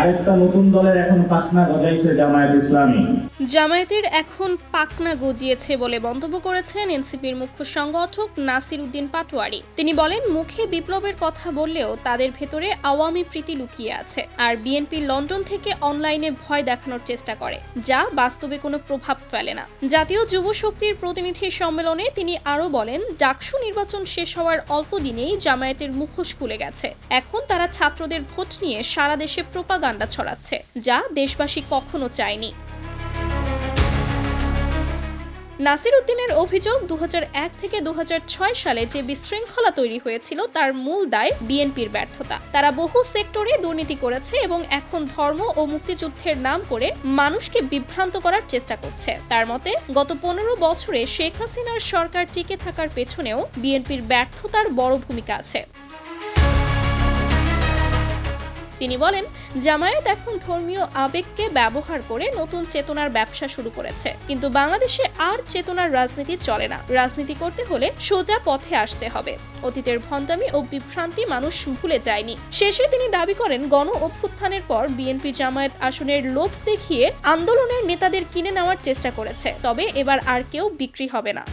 আরেকটা নতুন দলের এখন পাখনা গজাইছে জামায়াত ইসলামী। জামায়াতের এখন পাখনা গজিয়েছে বলে মন্তব্য করেছেন এনসিপির মুখ্য সংগঠক নাসির উদ্দিন পাটোয়ারি। তিনি বলেন, মুখে বিপ্লবের কথা বললেও তাদের ভেতরে আওয়ামী প্রীতি লুকিয়ে আছে, আর বিএনপি লন্ডন থেকে অনলাইনে ভয় দেখানোর চেষ্টা করে, যা বাস্তবে কোনো প্রভাব ফেলে না। জাতীয় যুব শক্তির প্রতিনিধি সম্মেলনে তিনি আরও বলেন, ডাকসু নির্বাচন শেষ হওয়ার অল্প দিনেই জামায়াতের মুখোশ খুলে গেছে। এখন তারা ছাত্রদের ভোট নিয়ে সারা দেশে প্রোপাগান্ডা ছড়াচ্ছে, যা দেশবাসী কখনো চায়নি। নাসির উদ্দিনের অভিযোগ, 2001 থেকে 2006 সালে যে বিশৃঙ্খলা তৈরি হয়েছিল তার মূল দায় বিএনপির ব্যর্থতা। তারা বহু সেক্টরে দুর্নীতি করেছে এবং এখন ধর্ম ও মুক্তিযুদ্ধের নাম করে মানুষকে বিভ্রান্ত করার চেষ্টা করছে। তার মতে, গত 15 বছরে শেখ হাসিনার সরকার টিকে থাকার পেছনেও বিএনপির ব্যর্থতার বড় ভূমিকা আছে। তিনি বলেন, জামায়াত এখন ধর্মীয় আবেগকে ব্যবহার করে নতুন চেতনার ব্যবসা শুরু করেছে, কিন্তু বাংলাদেশে আর চেতনার রাজনীতি চলে না। রাজনীতি করতে হলে সোজা পথে আসতে হবে। অতীতের ভণ্ডামি ও বিভ্রান্তি মানুষ ভুলে যায়নি। শেষে তিনি দাবি করেন, গণ অভ্যুত্থানের পর বিএনপি জামায়াত আসনের লোভ দেখিয়ে আন্দোলনের নেতাদের কিনে নেওয়ার চেষ্টা করেছে, তবে এবার আর কেউ বিক্রি হবে না।